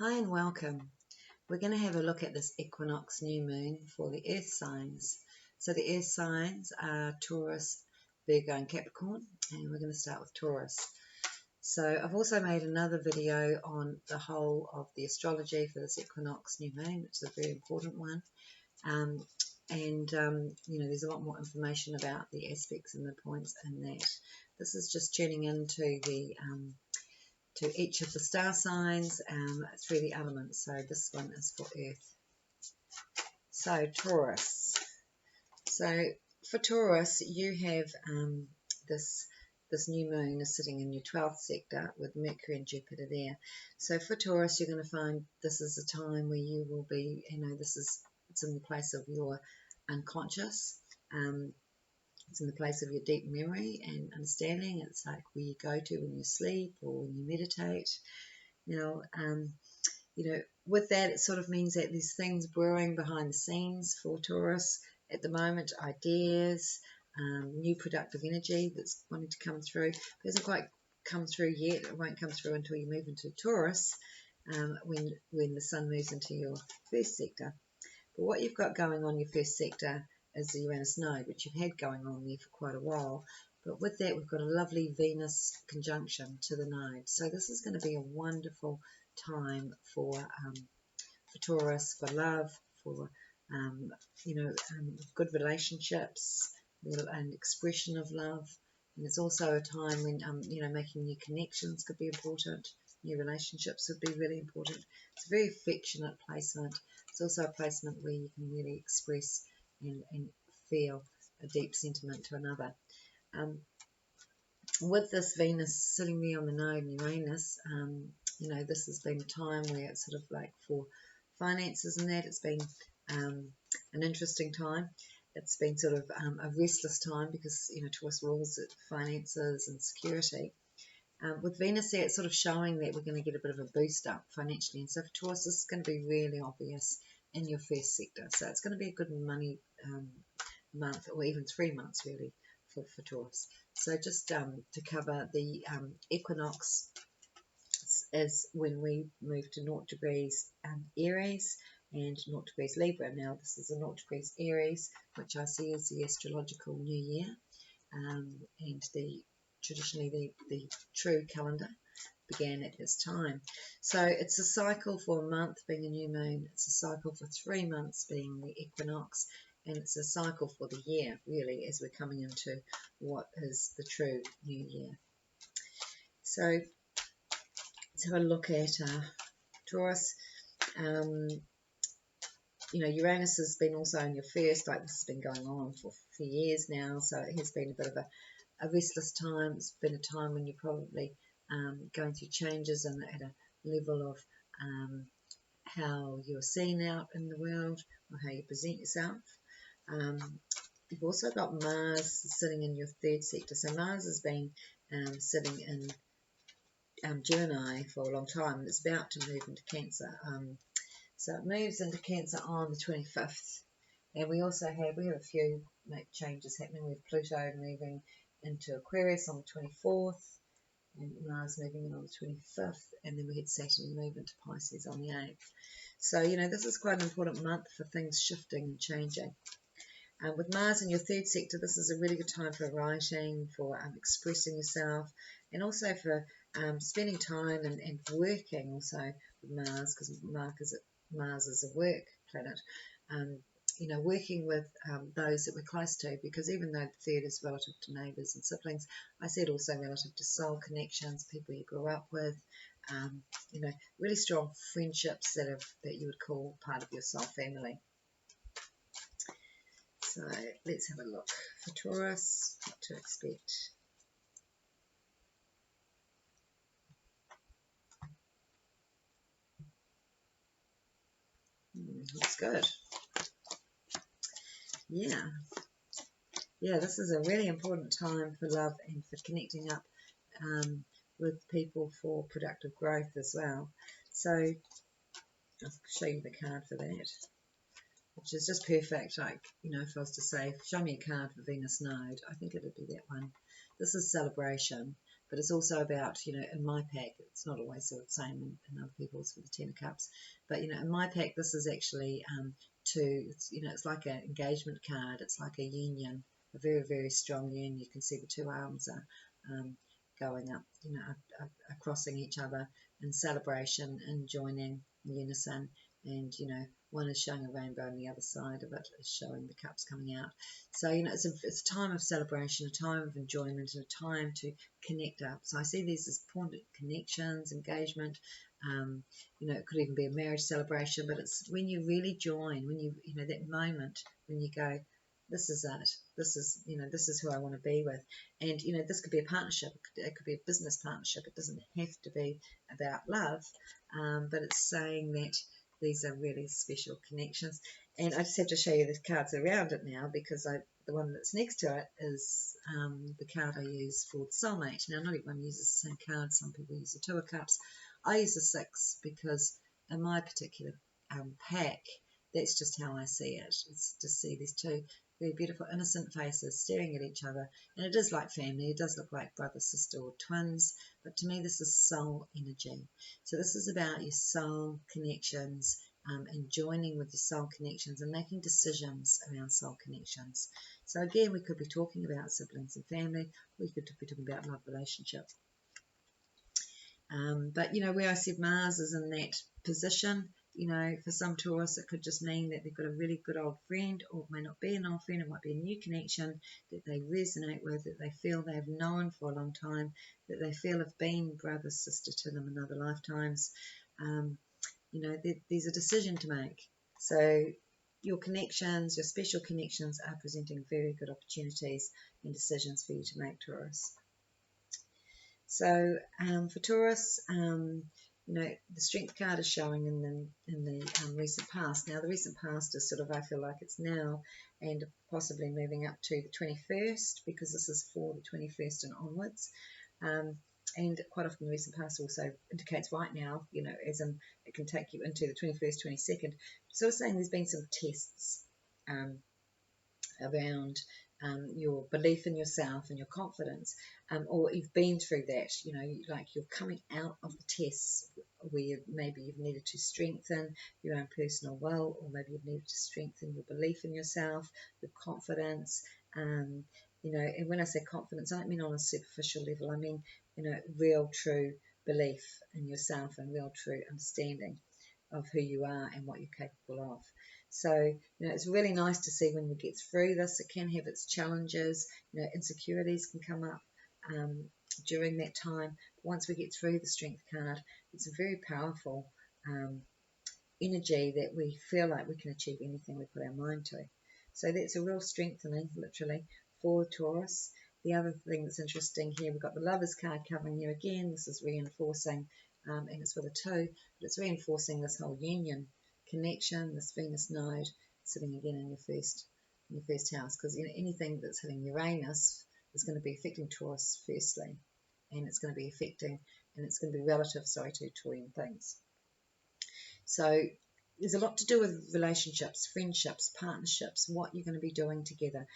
Hi and welcome. We're going to have a look at this equinox new moon for the earth signs. So the earth signs are Taurus, Virgo and Capricorn, and we're going to start with Taurus. So I've also made another video on the whole of the astrology for this equinox new moon, which is a very important one. There's a lot more information about the aspects and the points in that. This is just tuning into the to each of the star signs through the elements. So this one is for Earth. So Taurus. So for Taurus, you have this new moon is sitting in your 12th sector with Mercury and Jupiter there. So for Taurus, you're going to find this is a time where you will be, it's in the place of your unconscious. It's in the place of your deep memory and understanding. It's like where you go to when you sleep or when you meditate. Now, with that, it sort of means that there's things brewing behind the scenes for Taurus at the moment, ideas, new productive energy that's wanting to come through. It hasn't quite come through yet. It won't come through until you move into Taurus when the sun moves into your first sector. But what you've got going on in your first sector is the Uranus node, which you've had going on there for quite a while. But with that, we've got a lovely Venus conjunction to the node. So this is going to be a wonderful time for Taurus, for love, for good relationships and expression of love. And it's also a time when making new connections could be important. New relationships would be really important. It's a very affectionate placement. It's also a placement where you can really express and feel a deep sentiment to another. With this Venus sitting there on the node in Uranus, this has been a time where it's sort of like for finances and that, it's been an interesting time. It's been sort of a restless time because, Taurus rules finances and security. With Venus there, it's sort of showing that we're going to get a bit of a boost up financially. And so for Taurus, this is going to be really obvious in your first sector. So it's going to be a good money month, or even 3 months really for Taurus. So just to cover the equinox is when we move to 0 degrees Aries and 0 degrees Libra. Now this is a 0 degrees Aries, which I see as the astrological new year, and traditionally the true calendar began at this time. So it's a cycle for a month being a new moon, it's a cycle for 3 months being the equinox, and it's a cycle for the year really as we're coming into what is the true new year. So let's have a look at Taurus. Uranus has been also in your first, like this has been going on for years now, so it has been a bit of a restless time. It's been a time when you're probably going through changes and at a level of how you're seen out in the world or how you present yourself. You've also got Mars sitting in your 3rd sector. So Mars has been sitting in Gemini for a long time, and it's about to move into Cancer. So it moves into Cancer on the 25th. And we also have a few changes happening. We have Pluto moving into Aquarius on the 24th, and Mars moving in on the 25th, and then we had Saturn move into Pisces on the 8th. So, this is quite an important month for things shifting and changing. With Mars in your 3rd sector, this is a really good time for writing, for expressing yourself, and also for spending time and working also with Mars, because Mars is a work planet. Working with those that we're close to, because even though the 3rd is relative to neighbours and siblings, I see it also relative to soul connections, people you grew up with, really strong friendships that you would call part of your soul family. So let's have a look for Taurus, what to expect. Looks good. Yeah, this is a really important time for love and for connecting up with people for productive growth as well. So I'll show you the card for that, which is just perfect. Like, if I was to say, show me a card for Venus node, I think it would be that one. This is celebration. but it's also about, you know, in my pack, it's not always the same in other people's with the Ten of Cups, but, you know, in my pack, this is actually you know, it's like an engagement card, it's like a union, a very, very strong union. You can see the two arms are going up, you know, are crossing each other in celebration and joining in unison, and, you know, one is showing a rainbow and the other side of it is showing the cups coming out. So, you know, it's a time of celebration, a time of enjoyment, and a time to connect up. So I see these as important connections, engagement. You know, it could even be a marriage celebration, but it's when you really join, when you know, that moment when you go, this is it. This is, you know, this is who I want to be with. And, you know, this could be a partnership. It could be a business partnership. It doesn't have to be about love, but it's saying that these are really special connections. And I just have to show you the cards around it now, because the one that's next to it is the card I use for the soulmate. Now, not everyone uses the same card. Some people use the Two of Cups. I use the Six because in my particular pack, that's just how I see it. It's to see these two very beautiful, innocent faces staring at each other. And it is like family. It does look like brother, sister, or twins. But to me, this is soul energy. So this is about your soul connections, and joining with your soul connections and making decisions around soul connections. So again, we could be talking about siblings and family. We could be talking about love relationship. But, you know, where I said Mars is in that position, you know, for some Taurus, it could just mean that they've got a really good old friend, or it may not be an old friend, it might be a new connection that they resonate with, that they feel they've known for a long time, that they feel have been brother, sister to them in other lifetimes. You know, there's a decision to make. So your connections, your special connections, are presenting very good opportunities and decisions for you to make, Taurus. So for Taurus, you know, the Strength card is showing in the recent past. Now, the recent past is sort of, I feel like it's now and possibly moving up to the 21st, because this is for the 21st and onwards. And quite often the recent past also indicates right now, you know, as in it can take you into the 21st, 22nd. So it's saying there's been some tests around your belief in yourself and your confidence, or you've been through that, you know, like you're coming out of the tests where maybe you've needed to strengthen your own personal will, or maybe you've needed to strengthen your belief in yourself, your confidence. You know, and when I say confidence, I don't mean on a superficial level. I mean, you know, real true belief in yourself and real true understanding of who you are and what you're capable of. So, you know, it's really nice to see when we get through this. It can have its challenges. You know, insecurities can come up during that time. But once we get through the Strength card, it's a very powerful energy that we feel like we can achieve anything we put our mind to. So that's a real strengthening, literally, for Taurus. The other thing that's interesting here, we've got the Lovers card covering you again. This is reinforcing, and it's with a 2, but it's reinforcing this whole union connection, this Venus node sitting again in your first house, because, you know, anything that's hitting Uranus is going to be affecting Taurus firstly, and it's going to be affecting, and it's going to be relative, to Taurian things. So there's a lot to do with relationships, friendships, partnerships, what you're going to be doing together,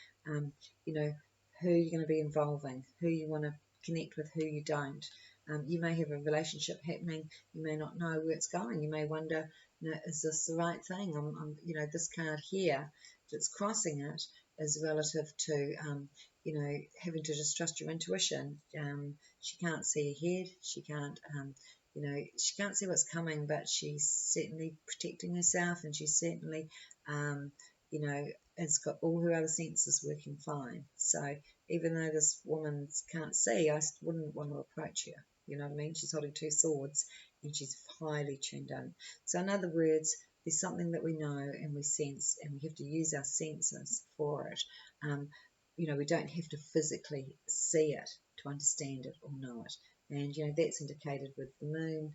you know, who you're going to be involving, who you want to connect with, who you don't. You may have a relationship happening, you may not know where it's going, you may wonder, you know, is this the right thing? You know, this card here that's crossing it is relative to, you know, having to just trust your intuition. She can't see ahead, she can't, you know, she can't see what's coming, but she's certainly protecting herself, and she's certainly, you know, has got all her other senses working fine. So even though this woman can't see, I wouldn't want to approach her. You know what I mean? She's holding 2 swords, and she's highly tuned in. So in other words, there's something that we know and we sense, and we have to use our senses for it. You know, we don't have to physically see it to understand it or know it. And, you know, that's indicated with the moon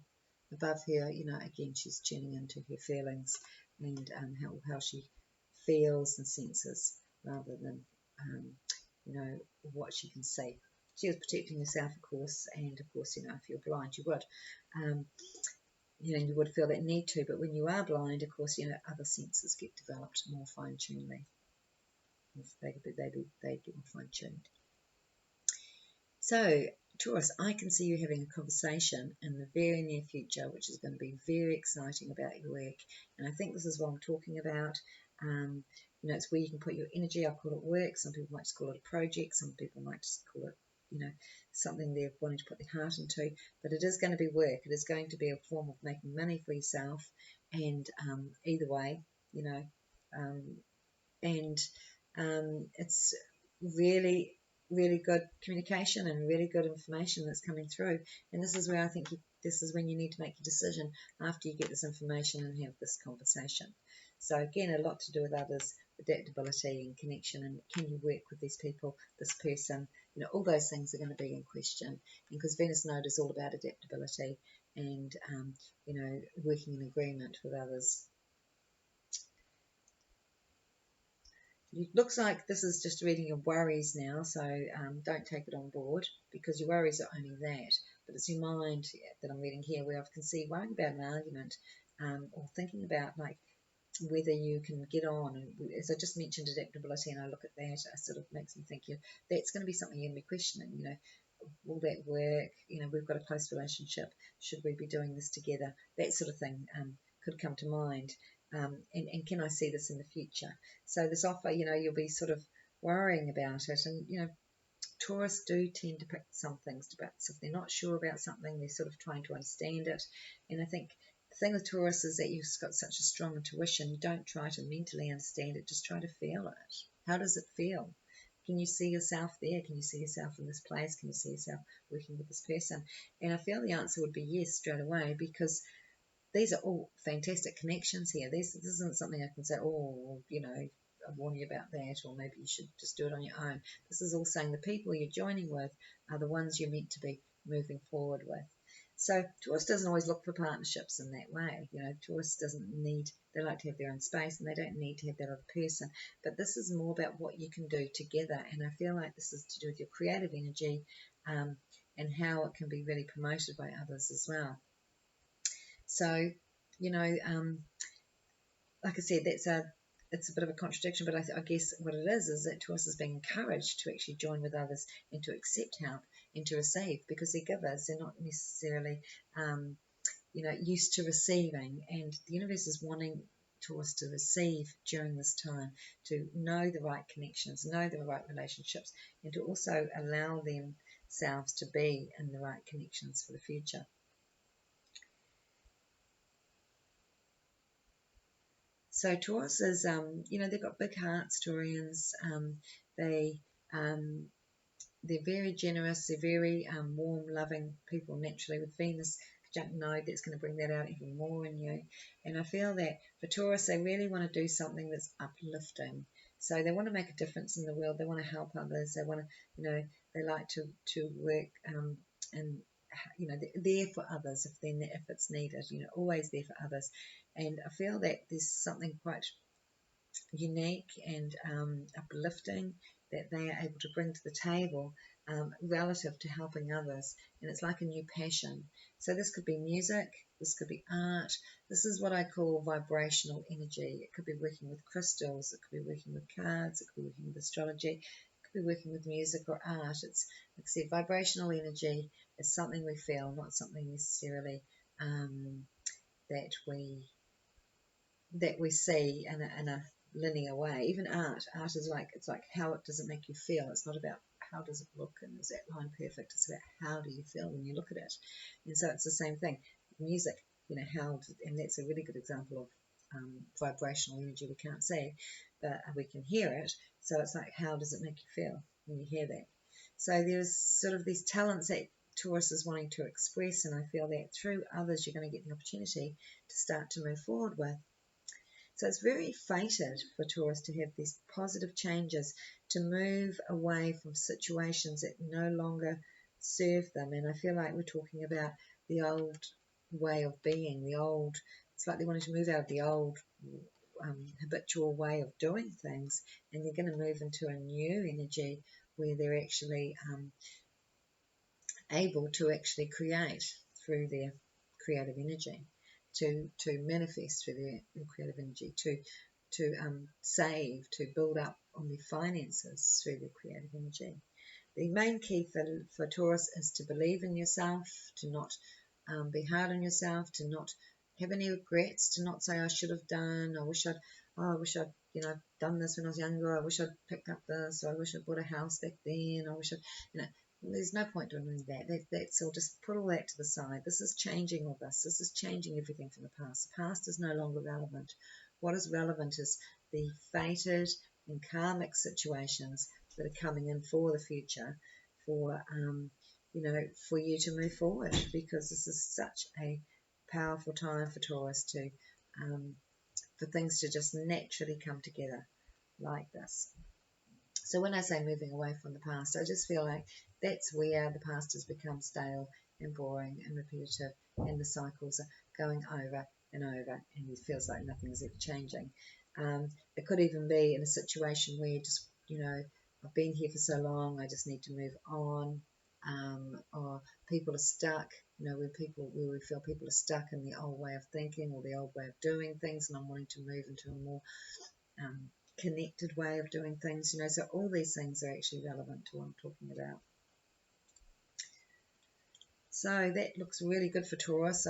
above her. You know, again, she's tuning into her feelings and how she feels and senses, rather than, you know, what she can see. She was protecting herself, of course, and of course, you know, if you're blind, you would. You know, you would feel that need to, but when you are blind, of course, you know, other senses get developed more fine-tunedly. They get more fine-tuned. So Taurus, I can see you having a conversation in the very near future, which is going to be very exciting about your work. And I think this is what I'm talking about. You know, it's where you can put your energy. I call it work. Some people might just call it a project. Some people might just call it, you know, something they're wanting to put their heart into. But it is going to be work. It is going to be a form of making money for yourself. And either way, you know, it's really, really good communication and really good information that's coming through. And this is where I think this is when you need to make your decision after you get this information and have this conversation. So again, a lot to do with others, adaptability and connection, and can you work with these people, this person, you know, all those things are going to be in question. And because Venus node is all about adaptability and, you know, working in agreement with others. It looks like this is just reading your worries now, so don't take it on board because your worries are only that. But it's your mind that I'm reading here where I can see worrying about an argument or thinking about like whether you can get on. And as I just mentioned, adaptability, and I look at that, it sort of makes me think, that's going to be something you're going to be questioning. You know, will that work? You know, we've got a close relationship. Should we be doing this together? That sort of thing could come to mind. And can I see this in the future? So this offer, you know, you'll be sort of worrying about it. And, you know, Taurus do tend to pick some things about. So if they're not sure about something, they're sort of trying to understand it. And I think the thing with Taurus is that you've got such a strong intuition. You don't try to mentally understand it. Just try to feel it. How does it feel? Can you see yourself there? Can you see yourself in this place? Can you see yourself working with this person? And I feel the answer would be yes straight away, because these are all fantastic connections here. This isn't something I can say, oh, you know, I warn you about that, or maybe you should just do it on your own. This is all saying the people you're joining with are the ones you're meant to be moving forward with. So Taurus doesn't always look for partnerships in that way. You know, Taurus doesn't need, they like to have their own space and they don't need to have that other person. But this is more about what you can do together. And I feel like this is to do with your creative energy and how it can be really promoted by others as well. So, you know, like I said, it's a bit of a contradiction, but I guess what it is that Taurus is being encouraged to actually join with others and to accept help and to receive, because they're givers. They're not necessarily, you know, used to receiving, and the universe is wanting Taurus to receive during this time, to know the right connections, know the right relationships, and to also allow themselves to be in the right connections for the future. So Taurus is, you know, they've got big hearts, Taurians. They're very generous. They're very warm, loving people naturally. With Venus conjunct node, that's going to bring that out even more in you. And I feel that for Taurus, they really want to do something that's uplifting. So they want to make a difference in the world. They want to help others. They want to, you know, they like to work and, you know, they're there for others if it's needed. You know, always there for others. And I feel that there's something quite unique and uplifting that they are able to bring to the table relative to helping others. And it's like a new passion. So this could be music, this could be art. This is what I call vibrational energy. It could be working with crystals, it could be working with cards, it could be working with astrology, it could be working with music or art. It's, like I said, vibrational energy is something we feel, not something necessarily that we see in a linear way. Even art is like, it's like how it does it make you feel. It's not about how does it look and is that line perfect. It's about how do you feel when you look at it. And so it's the same thing. Music, you know, and that's a really good example of vibrational energy we can't see, but we can hear it. So it's like, how does it make you feel when you hear that? So there's sort of these talents that Taurus is wanting to express, and I feel that through others you're going to get the opportunity to start to move forward with. So it's very fated for Taurus to have these positive changes, to move away from situations that no longer serve them. And I feel like we're talking about the old way of being, it's like they wanted to move out of the old habitual way of doing things, and they're going to move into a new energy where they're actually able to actually create through their creative energy. To manifest through their creative energy, to save, to build up on their finances through their creative energy. the main key for Taurus is to believe in yourself, to not be hard on yourself, to not have any regrets, to not say I should have done, I wish I'd done this when I was younger, I wish I'd picked up this, or I wish I'd bought a house back then, I wish there's no point doing that. That's all. Just put all that to the side. This is changing all this. This is changing everything from the past. The past is no longer relevant. What is relevant is the fated and karmic situations that are coming in for the future, for for you to move forward, because this is such a powerful time for Taurus to for things to just naturally come together like this. So when I say moving away from the past, I just feel like that's where the past has become stale and boring and repetitive, and the cycles are going over and over, and it feels like nothing is ever changing. It could even be in a situation where you just, I've been here for so long, I just need to move on, or people are stuck, where we feel people are stuck in the old way of thinking or the old way of doing things, and I'm wanting to move into a more connected way of doing things, so all these things are actually relevant to what I'm talking about. So that looks really good for Taurus.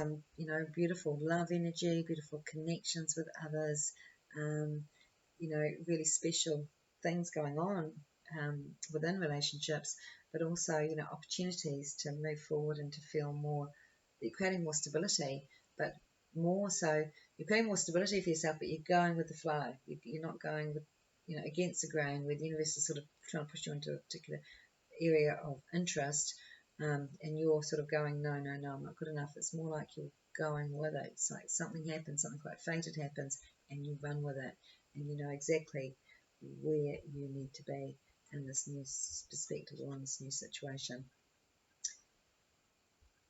Beautiful love energy, beautiful connections with others, really special things going on within relationships, but also, opportunities to move forward and to feel more, you're creating more stability, but more so, you're creating more stability for yourself, but you're going with the flow. You're not going with, against the grain, where the universe is sort of trying to push you into a particular area of interest, and you're sort of going, no, I'm not good enough. It's more like you're going with it. It's like something happens, something quite fated happens, and you run with it, and you know exactly where you need to be in this new perspective or in this new situation.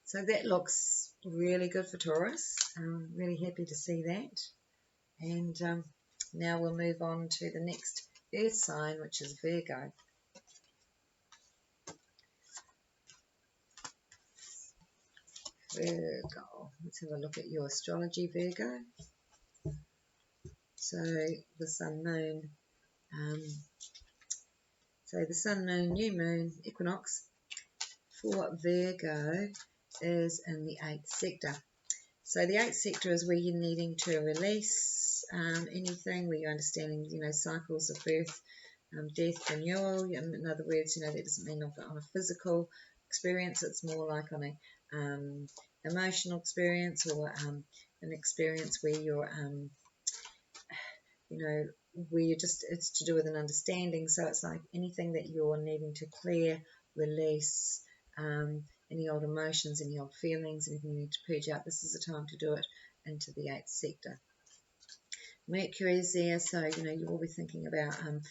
So that looks really good for Taurus. I'm really happy to see that. And now we'll move on to the next earth sign, which is Virgo. Virgo. Let's have a look at your astrology, Virgo. So the sun, moon, the sun, moon, new moon, equinox for Virgo is in the 8th sector. So the 8th sector is where you're needing to release anything, where you're understanding, cycles of birth, death, renewal. In other words, that doesn't mean on a physical experience. It's more like on a emotional experience, or an experience where you're, where you're just, it's to do with an understanding. So it's like anything that you're needing to clear, release, any old emotions, any old feelings, anything you need to purge out. This is the time to do it into the 8th sector. Mercury is there, so you will be thinking about a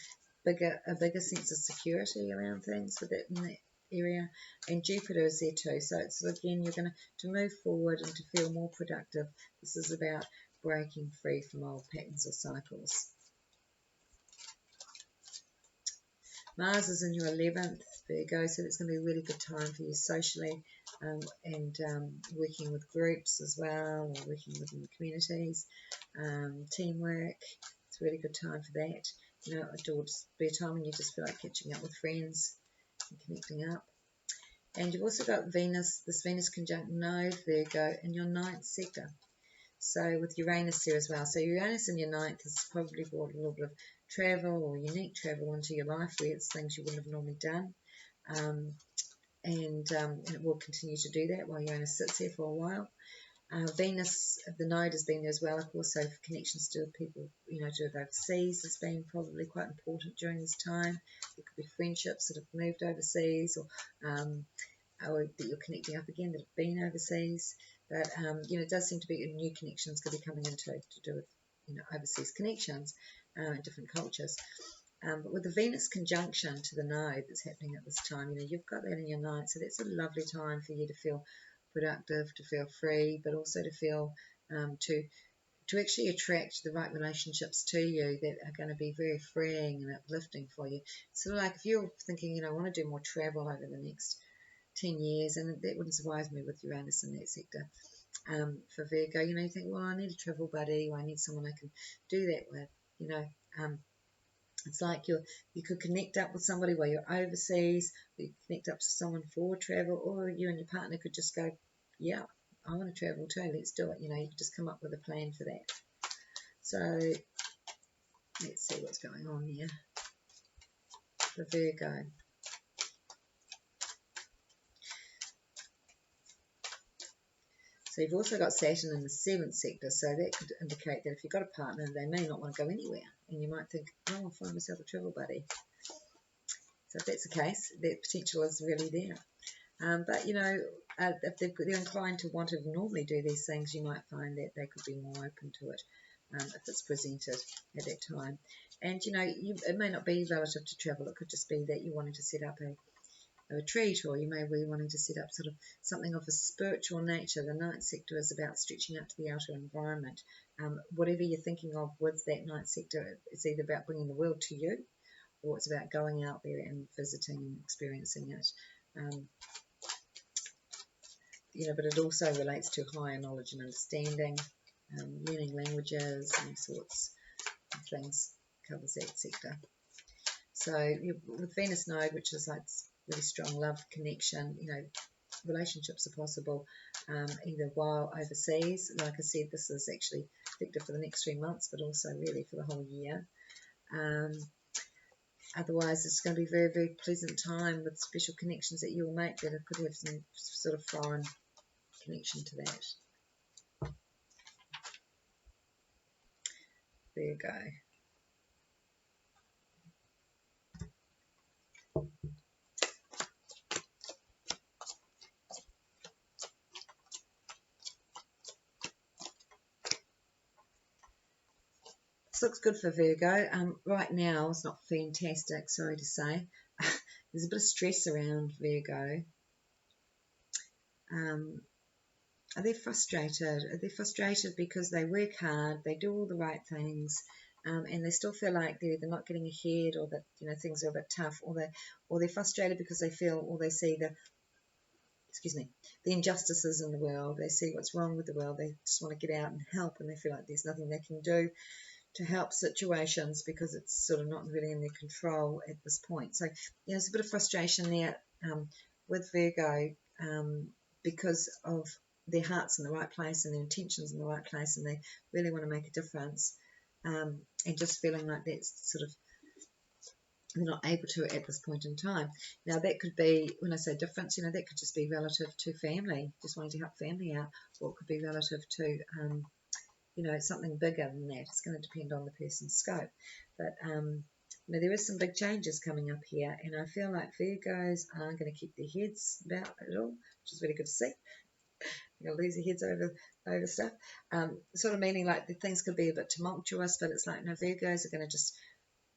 bigger sense of security around things in that area, and Jupiter is there too. So it's again, you're going to move forward and to feel more productive. This is about breaking free from old patterns or cycles. Mars is in your 11th, Virgo, so it's going to be a really good time for you socially, and working with groups as well, or working within communities, teamwork. It's a really good time for that. It'll just be a time when you just feel like catching up with friends and connecting up. And you've also got Venus, this Venus conjunct node, Virgo, in your 9th sector. So with Uranus there as well. So Uranus in your 9th has probably brought a little bit of travel or unique travel into your life, where it's things you wouldn't have normally done. And it will continue to do that while Uranus sits there for a while. Venus, the node has been there as well, of course, so for connections to people, to overseas has been probably quite important during this time. There could be friendships that have moved overseas, or that you're connecting up again that have been overseas. But, it does seem to be new connections could be coming into to do with, overseas connections, different cultures. But with the Venus conjunction to the node that's happening at this time, you've got that in your 9th, so that's a lovely time for you to feel productive, to feel free, but also to feel, to actually attract the right relationships to you that are going to be very freeing and uplifting for you. Sort of like if you're thinking, I want to do more travel over the next 10 years, and that wouldn't surprise me with Uranus in that sector. For Virgo, you think, well, I need a travel buddy, or I need someone I can do that with, It's like you could connect up with somebody while you're overseas, or you connect up to someone for travel, or you and your partner could just go, yeah, I want to travel too, let's do it. You know, you could just come up with a plan for that. So let's see what's going on here for Virgo. So you've also got Saturn in the 7th sector, so that could indicate that if you've got a partner, they may not want to go anywhere, and you might think, oh, I'll find myself a travel buddy. So if that's the case, that potential is really there. But, you know, if they're inclined to want to normally do these things, you might find that they could be more open to it if it's presented at that time. And, you know, it may not be relative to travel. It could just be that you're wanting to set up a retreat, or you may be wanting to set up sort of something of a spiritual nature. The 9th sector is about stretching out to the outer environment. Whatever you're thinking of with that 9th sector, it's either about bringing the world to you, or it's about going out there and visiting and experiencing it. You know, but it also relates to higher knowledge and understanding, learning languages and sorts of things, covers that sector. So with Venus node, which is like really strong love connection, you know, relationships are possible either while overseas. Like I said, this is actually effective for the next 3 months, but also really for the whole year. Otherwise, it's going to be a very, very pleasant time with special connections that you'll make that could have some sort of foreign connection to that. There you go. This looks good for Virgo. Right now, it's not fantastic, sorry to say. There's a bit of stress around Virgo. Are they frustrated? Are they frustrated because they work hard, they do all the right things, and they still feel like they're not getting ahead, or that, you know, things are a bit tough, or they're frustrated because they feel, or they see the injustices in the world. They see what's wrong with the world. They just want to get out and help, and they feel like there's nothing they can do to help situations because it's sort of not really in their control at this point. So, you know, there's a bit of frustration there with Virgo because of their heart's in the right place and their intentions in the right place, and they really want to make a difference, and just feeling like that's sort of they're not able to at this point in time. Now, that could be, when I say difference, you know, that could just be relative to family, just wanting to help family out, or it could be relative to you know, something bigger than that. It's going to depend on the person's scope. But, you know, there is some big changes coming up here, and I feel like Virgos aren't going to keep their heads about it all, which is really good to see. You're going to lose your heads over stuff. Sort of meaning like the things could be a bit tumultuous, but it's like, no, Virgos are going to just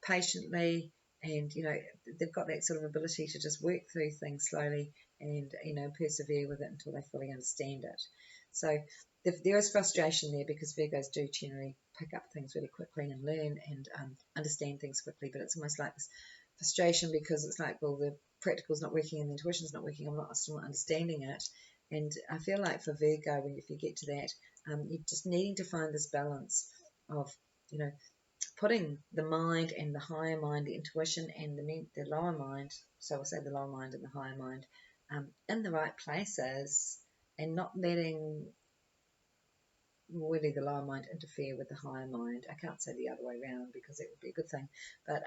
patiently, and, you know, they've got that sort of ability to just work through things slowly and, you know, persevere with it until they fully understand it. So there is frustration there because Virgos do generally pick up things really quickly and learn and understand things quickly, but it's almost like this frustration because it's like, well, the practical's not working and the intuition's not working, I'm still not understanding it. And I feel like for Virgo, if you get to that, you're just needing to find this balance of, you know, putting the mind and the higher mind, the intuition and the lower mind, so I'll say the lower mind and the higher mind, in the right places, and not letting really the lower mind interfere with the higher mind. I can't say the other way around because it would be a good thing, but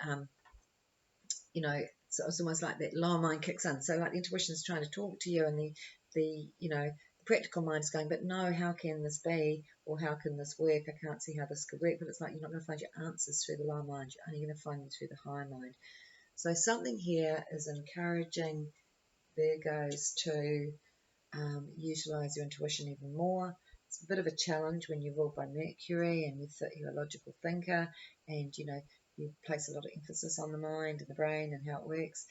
you know, it's almost like that lower mind kicks in. So like the intuition is trying to talk to you, and the you know, the practical mind is going, but no, how can this be, or how can this work? I can't see how this could work. But it's like you're not going to find your answers through the lower mind. You're only going to find them through the higher mind. So something here is encouraging Virgos to utilize your intuition even more. It's a bit of a challenge when you're ruled by Mercury and you're a logical thinker, and, you know, you place a lot of emphasis on the mind and the brain and how it works.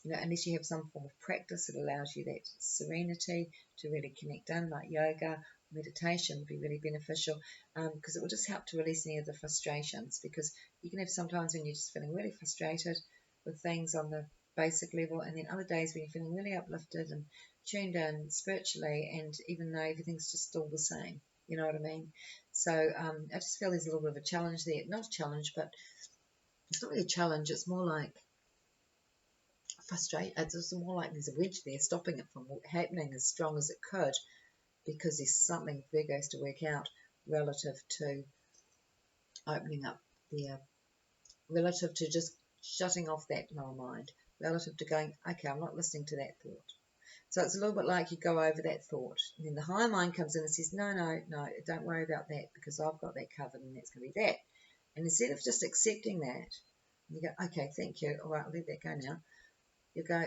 You know, unless you have some form of practice that allows you that serenity to really connect in, like yoga, meditation would be really beneficial, because it will just help to release any of the frustrations, because you can have sometimes when you're just feeling really frustrated with things on the basic level, and then other days when you're feeling really uplifted and tuned in spiritually, and even though everything's just still the same, you know what I mean? So I just feel there's a little bit of a challenge there, not a challenge, but it's not really a challenge, it's more like frustrate. It's more like there's a wedge there stopping it from happening as strong as it could, because there's something Virgo has to work out relative to opening up the relative to just shutting off that lower mind, relative to going, okay, I'm not listening to that thought. So it's a little bit like you go over that thought, and then the higher mind comes in and says, no, don't worry about that, because I've got that covered, and that's going to be that. And instead of just accepting that, you go, okay, thank you, all right, I'll let that go now. You go,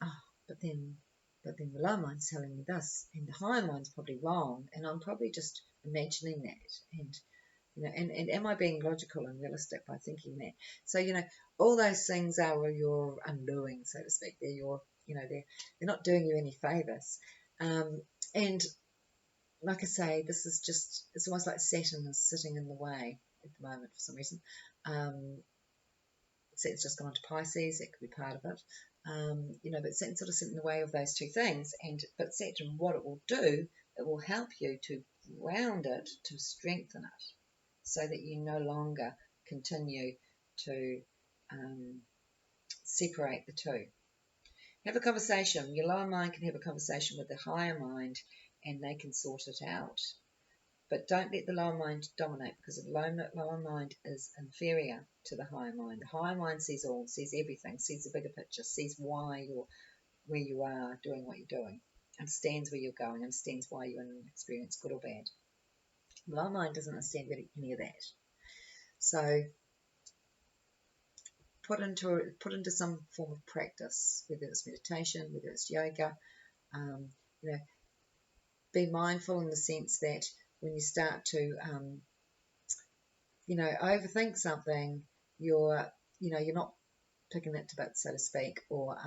oh, but then the lower mind's telling me this, and the higher mind's probably wrong, and I'm probably just imagining that, and and am I being logical and realistic by thinking that? So all those things are your undoing, so to speak. They're your, they're not doing you any favors, and like I say, this is just, it's almost like Saturn is sitting in the way at the moment for some reason. Saturn's just gone to Pisces, that could be part of it. But Saturn's sort of sitting in the way of those two things. But Saturn, what it will do, it will help you to ground it, to strengthen it, so that you no longer continue to separate the two. Have a conversation. Your lower mind can have a conversation with the higher mind, and they can sort it out. But don't let the lower mind dominate, because the lower mind is inferior to the higher mind. The higher mind sees all, sees everything, sees the bigger picture, sees why you're where you are doing what you're doing, understands where you're going, understands why you're in an experience, good or bad. The lower mind doesn't understand any of that. So put into some form of practice, whether it's meditation, whether it's yoga. Be mindful in the sense that when you start to overthink something, you're not picking it to bits, so to speak, or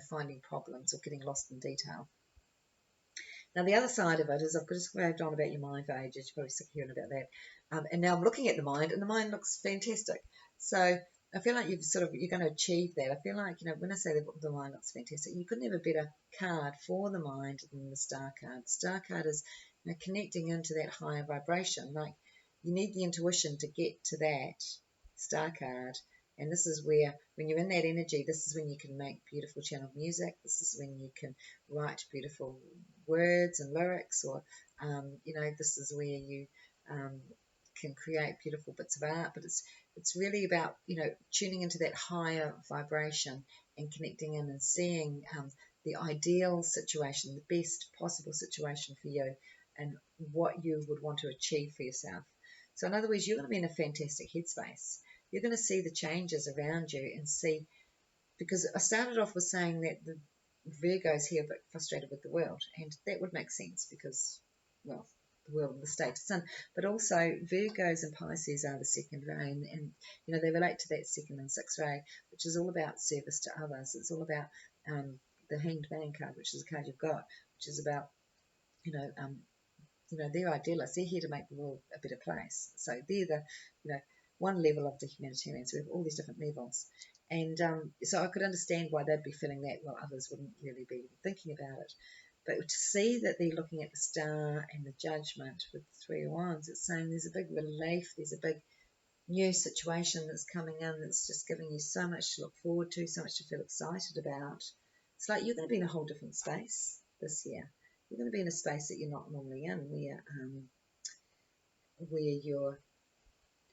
finding problems or getting lost in detail. Now, the other side of it is, I've just raved on about your mind for ages. You're probably sick of hearing about that. And now I'm looking at the mind, and the mind looks fantastic. So I feel like you're going to achieve that. I feel like, when I say the mind looks fantastic, you couldn't have a better card for the mind than the star card. The star card is connecting into that higher vibration. Like, you need the intuition to get to that star card. And this is where, when you're in that energy, this is when you can make beautiful channeled music. This is when you can write beautiful words and lyrics, or, this is where you can create beautiful bits of art. But it's really about, tuning into that higher vibration and connecting in and seeing the ideal situation, the best possible situation for you, and what you would want to achieve for yourself. So in other words, you're going to be in a fantastic headspace. You're going to see the changes around you and see, because I started off with saying that the Virgo's here but frustrated with the world, and that would make sense because, well, the world and the state it's in. But also Virgos and Pisces are the second ray, and they relate to that second and sixth ray, which is all about service to others. It's all about the Hanged Man card, which is a card you've got, which is about they're idealists. They're here to make the world a better place. So they're the one level of the humanitarians. We have all these different levels. And so I could understand why they'd be feeling that, while others wouldn't really be thinking about it. But to see that they're looking at the star and the judgment with the Three of Wands, it's saying there's a big relief, there's a big new situation that's coming in that's just giving you so much to look forward to, so much to feel excited about. It's like you're going to be in a whole different space this year. You're going to be in a space that you're not normally in, where you're,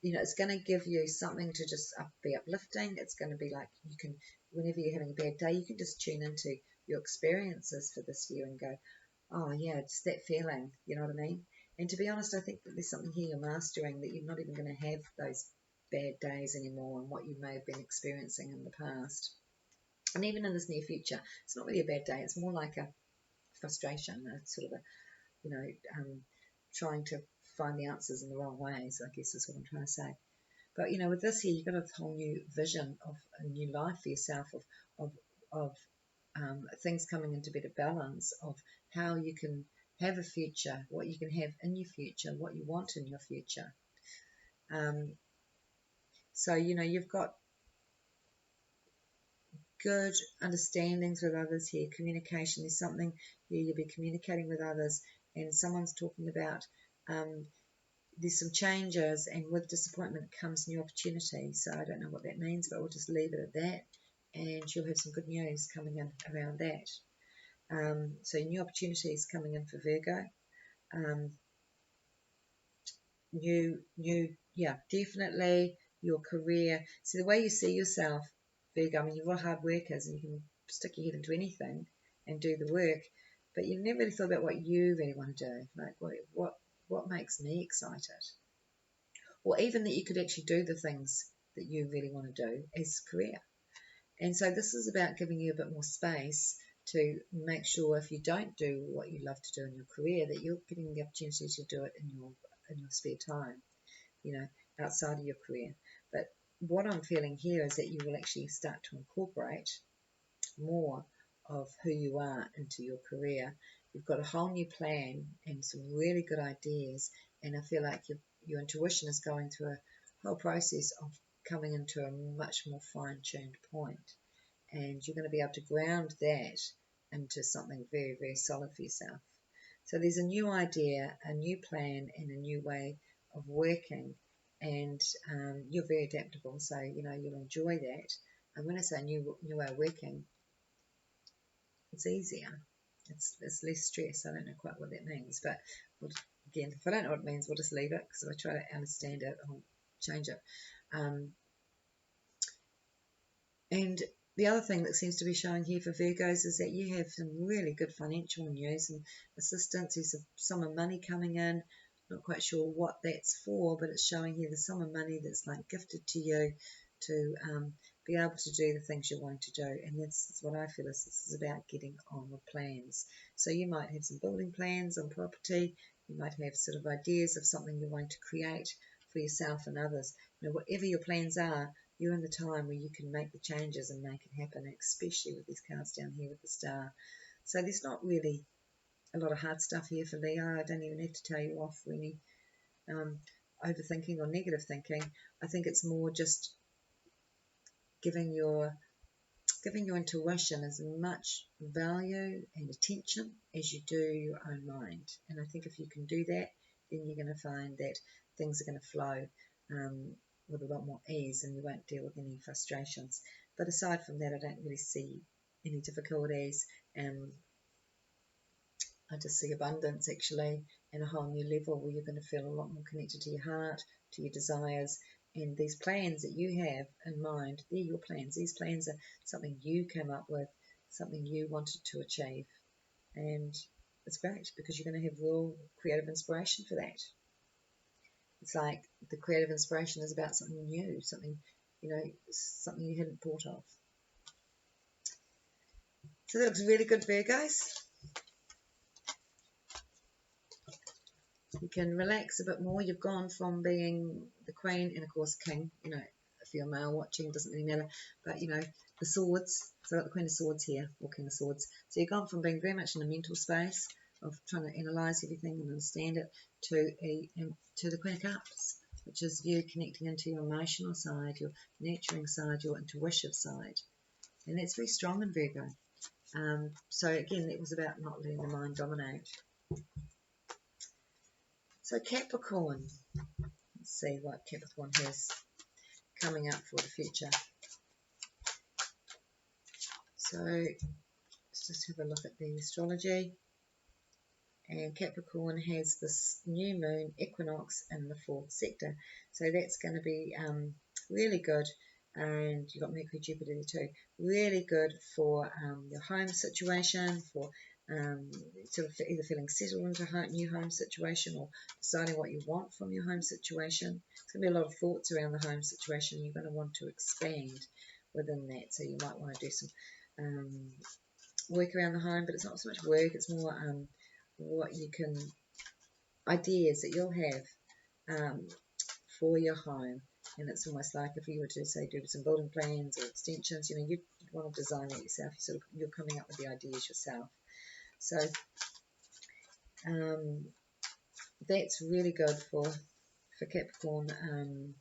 it's going to give you something to just be uplifting. It's going to be like, you can, whenever you're having a bad day, you can just tune into your experiences for this year and go, oh yeah, just that feeling, you know what I mean? And to be honest, I think that there's something here you're mastering, that you're not even going to have those bad days anymore, and what you may have been experiencing in the past. And even in this near future, it's not really a bad day. It's more like a frustration, sort of trying to find the answers in the wrong ways, I guess is what I'm trying to say. But with this here, you've got a whole new vision of a new life for yourself, of things coming into better balance, of how you can have a future, what you can have in your future, what you want in your future. So you've got good understandings with others here. Communication is something here. You'll be communicating with others, and someone's talking about there's some changes, and with disappointment comes new opportunity. So I don't know what that means, but we'll just leave it at that. And you'll have some good news coming in around that. So new opportunities coming in for Virgo. Yeah, definitely your career. So the way you see yourself, Virgo, I mean, you're hard workers and you can stick your head into anything and do the work, but you've never really thought about what you really want to do. Like, what makes me excited? Or even that you could actually do the things that you really want to do as a career. And so this is about giving you a bit more space to make sure if you don't do what you love to do in your career, that you're getting the opportunity to do it in your spare time, outside of your career. But what I'm feeling here is that you will actually start to incorporate more of who you are into your career. You've got a whole new plan and some really good ideas, and I feel like your intuition is going through a whole process of coming into a much more fine-tuned point, and you're going to be able to ground that into something very, very solid for yourself. So there's a new idea, a new plan, and a new way of working, and you're very adaptable, so you'll enjoy that. And when I say new way of working, it's easier. It's less stress. I don't know quite what that means, but again, if I don't know what it means, we'll just leave it, because if I try to understand it, I'll change it. And the other thing that seems to be showing here for Virgos is that you have some really good financial news and assistance. There's a sum of money coming in. Not quite sure what that's for, but it's showing here the sum of money that's like gifted to you to be able to do the things you're wanting to do. And that's what I feel is this is about getting on with plans. So you might have some building plans on property. You might have sort of ideas of something you're wanting to create for yourself and others. Whatever your plans are, you're in the time where you can make the changes and make it happen, especially with these cards down here with the star. So there's not really a lot of hard stuff here for Leo. I don't even have to tell you off for any overthinking or negative thinking. I think it's more just giving your intuition as much value and attention as you do your own mind. And I think if you can do that, then you're going to find that things are going to flow with a lot more ease, and you won't deal with any frustrations. But aside from that, I don't really see any difficulties. I just see abundance actually, and a whole new level where you're going to feel a lot more connected to your heart, to your desires, and these plans that you have in mind, they're your plans. These plans are something you came up with, something you wanted to achieve, and it's great because you're going to have real creative inspiration for that. It's like the creative inspiration is about something new, something you hadn't thought of. So that looks really good, Virgos. You can relax a bit more. You've gone from being the queen and, of course, king. If you're male watching, it doesn't really matter. But, the swords. So I've got the Queen of Swords here, or King of Swords. So you've gone from being very much in a mental space of trying to analyse everything and understand it to the Queen of Cups, which is you connecting into your emotional side, your nurturing side, your intuitive side. And that's very strong in Virgo. So again, it was about not letting the mind dominate. So Capricorn, let's see what Capricorn has coming up for the future. So let's just have a look at the astrology. And Capricorn has this new moon equinox in the 4th sector. So that's going to be really good. And you've got Mercury, Jupiter there too. Really good for your home situation, for sort of either feeling settled into a new home situation or deciding what you want from your home situation. There's going to be a lot of thoughts around the home situation. You're going to want to expand within that. So you might want to do some work around the home, but it's not so much work, it's more what you can, ideas that you'll have for your home. And it's almost like if you were to say do some building plans or extensions, you'd want to design it yourself. You're coming up with the ideas yourself. So that's really good for Capricorn to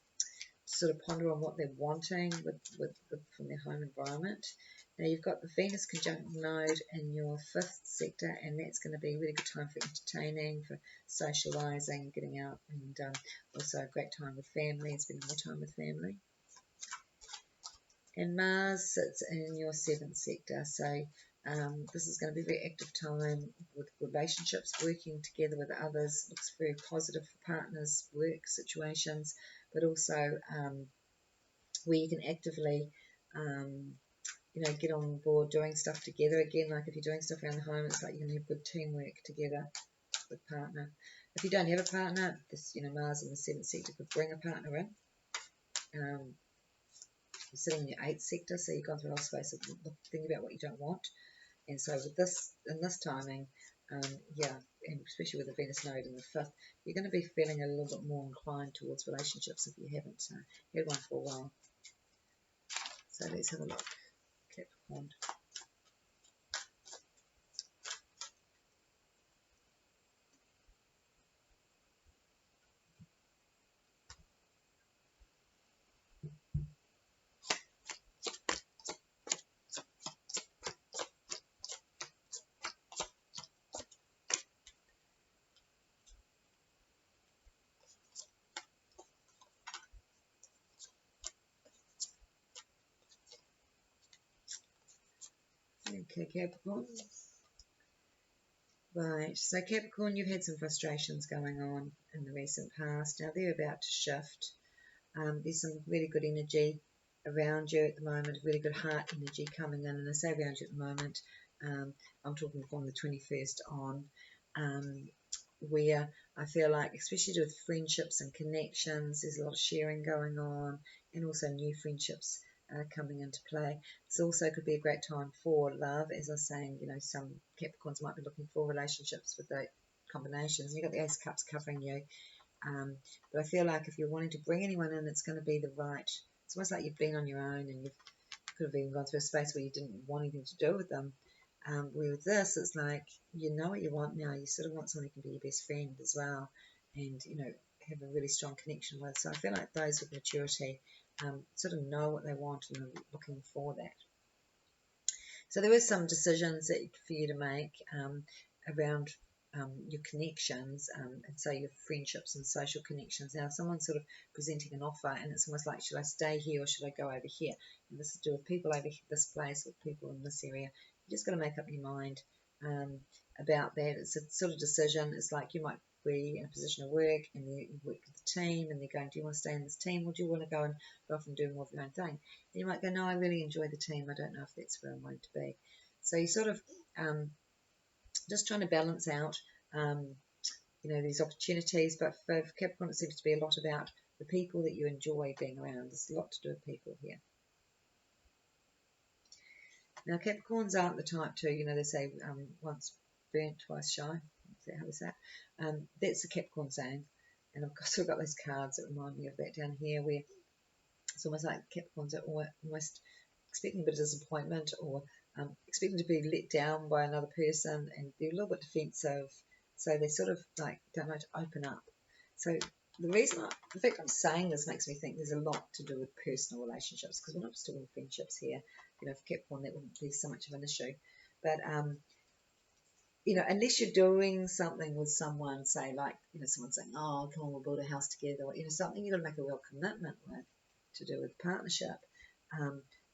sort of ponder on what they're wanting from their home environment. Now you've got the Venus conjunct node in your 5th sector, and that's going to be a really good time for entertaining, for socialising, getting out, and also a great time with family and spending more time with family. And Mars sits in your 7th sector, so this is going to be a very active time with relationships, working together with others. Looks very positive for partners, work situations, but also where you can actively get on board doing stuff together. Again, like if you're doing stuff around the home, it's like you're going to have good teamwork together with partner. If you don't have a partner, this Mars in the 7th sector could bring a partner in. You're sitting in your 8th sector, so you've gone through a whole space of thinking about what you don't want. And so with this, in this timing, and especially with the Venus node in the 5th, you're going to be feeling a little bit more inclined towards relationships if you haven't had one for a while. So let's have a look. Capricorn. Okay, Capricorn. Right, so Capricorn, you've had some frustrations going on in the recent past. Now they're about to shift. There's some really good energy around you at the moment, really good heart energy coming in. And I say around you at the moment, I'm talking from the 21st on, where I feel like, especially with friendships and connections, there's a lot of sharing going on, and also new friendships coming into play. This also could be a great time for love. As I was saying, some Capricorns might be looking for relationships with the combinations. You've got the Ace of Cups covering you. But I feel like if you're wanting to bring anyone in, it's going to be the right. It's almost like you've been on your own, and you could have even gone through a space where you didn't want anything to do with them. Where with this, it's like you know what you want now. You sort of want someone who can be your best friend as well, and have a really strong connection with. So I feel like those with maturity sort of know what they want and are looking for that. So there is some decisions that for you to make around your connections, and so your friendships and social connections. Now, if someone's sort of presenting an offer, and it's almost like, should I stay here or should I go over here? And this is to do with people over this place or people in this area. You just got to make up your mind about that. It's a sort of decision. It's like you might be in a position of work, and you work with the team, and they're going, do you want to stay in this team, or do you want to go and go off and do more of your own thing? And you might go, no, I really enjoy the team. I don't know if that's where I'm going to be. So you sort of just trying to balance out, these opportunities. But for Capricorn, it seems to be a lot about the people that you enjoy being around. There's a lot to do with people here. Now, Capricorns aren't the type to, they say once burnt, twice shy. How is that? That's the Capricorn saying. And I've still got those cards that remind me of that down here, where it's almost like Capricorns are almost expecting a bit of disappointment, or expecting to be let down by another person, and they're a little bit defensive. So they sort of like don't know to open up. So the fact I'm saying this makes me think there's a lot to do with personal relationships, because we're not just doing friendships here. For Capricorn, that wouldn't be so much of an issue. But unless you're doing something with someone, say like someone saying, "Oh, come on, we'll build a house together," or something you've got to make a real commitment with to do with partnership.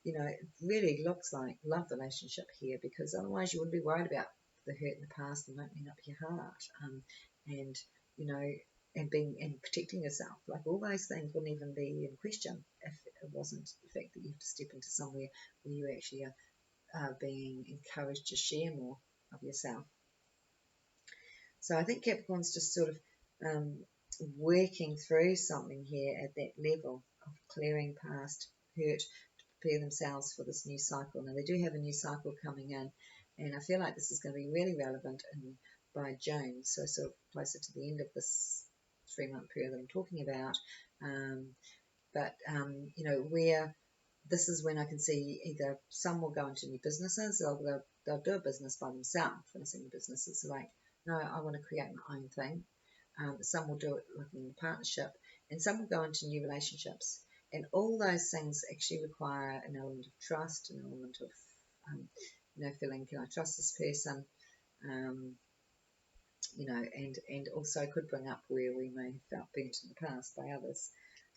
It really looks like love relationship here, because otherwise you wouldn't be worried about the hurt in the past and opening up your heart, and protecting yourself. Like all those things wouldn't even be in question if it wasn't the fact that you have to step into somewhere where you actually are being encouraged to share more of yourself. So I think Capricorn's just sort of working through something here at that level of clearing past hurt, prepare themselves for this new cycle. Now they do have a new cycle coming in, and I feel like this is going to be really relevant by June, so sort of closer to the end of this 3-month period that I'm talking about. Where this is when I can see either some will go into new businesses, or they'll do a business by themselves. When I say new businesses, like, no, I want to create my own thing. Some will do it like in a partnership, and some will go into new relationships. And all those things actually require an element of trust, an element of you know, feeling, can I trust this person? You know, and also could bring up where we may have felt burnt in the past by others.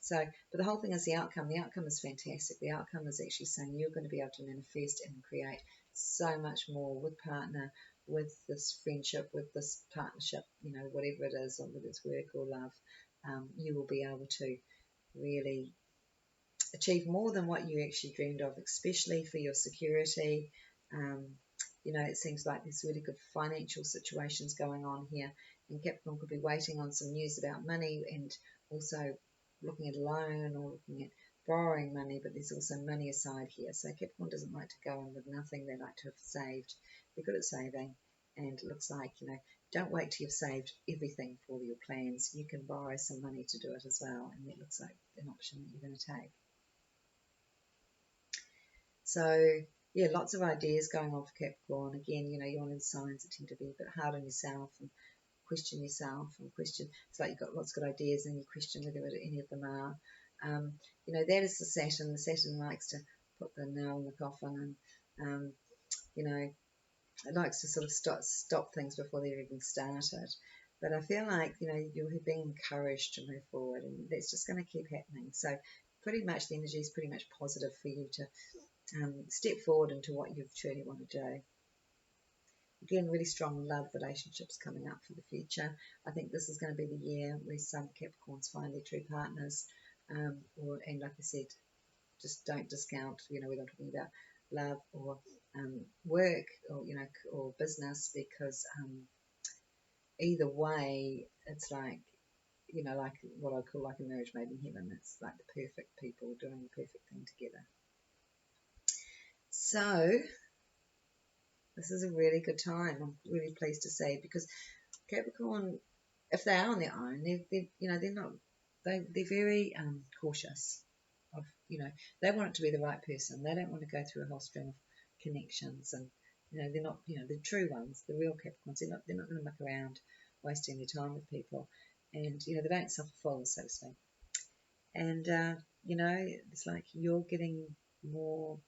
So, but the whole thing is the outcome. The outcome is fantastic. The outcome is actually saying you're going to be able to manifest and create so much more with partner, with this friendship, with this partnership, you know, whatever it is, whether it's work or love, you will be able to really achieve more than what you actually dreamed of, especially for your security. You know, it seems like there's really good financial situations going on here, and Capricorn could be waiting on some news about money and also looking at a loan or looking at borrowing money, but there's also money aside here. So Capricorn doesn't like to go in with nothing. They like to have saved. They're good at saving, and it looks like, you know, don't wait till you've saved everything for your plans. You can borrow some money to do it as well, and that looks like an option that you're going to take. So, yeah, lots of ideas going on for Capricorn. Again, you know, you're one of the signs that tend to be a bit hard on yourself and question yourself and question. It's like you've got lots of good ideas and you question whether any of them are. You know, that is the Saturn. The Saturn likes to put the nail in the coffin, and you know, it likes to sort of stop things before they're even started. But I feel like, you know, you're being encouraged to move forward, and that's just going to keep happening. So pretty much the energy is pretty much positive for you to step forward into what you truly want to do. Again, really strong love relationships coming up for the future. I think this is going to be the year where some Capricorns find their true partners. And like I said, just don't discount, you know, whether I'm talking about love or work or, you know, or business, because either way, it's like, you know, like what I call like a marriage made in heaven. It's like the perfect people doing the perfect thing together. So this is a really good time. I'm really pleased to say, because Capricorn, if they are on their own, they're very cautious. Of, you know, they want it to be the right person. They don't want to go through a whole string of connections, and you know, they're not, you know, the true ones, the real Capricorns. They're not going to muck around, wasting their time with people, and you know, they don't suffer fools, so to speak. And you know, it's like you're getting more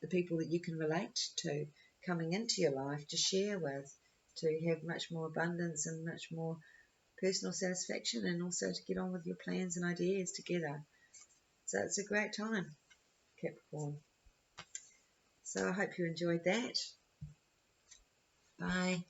the people that you can relate to coming into your life to share with, to have much more abundance and much more personal satisfaction, and also to get on with your plans and ideas together. So it's a great time, Capricorn. So I hope you enjoyed that. Bye.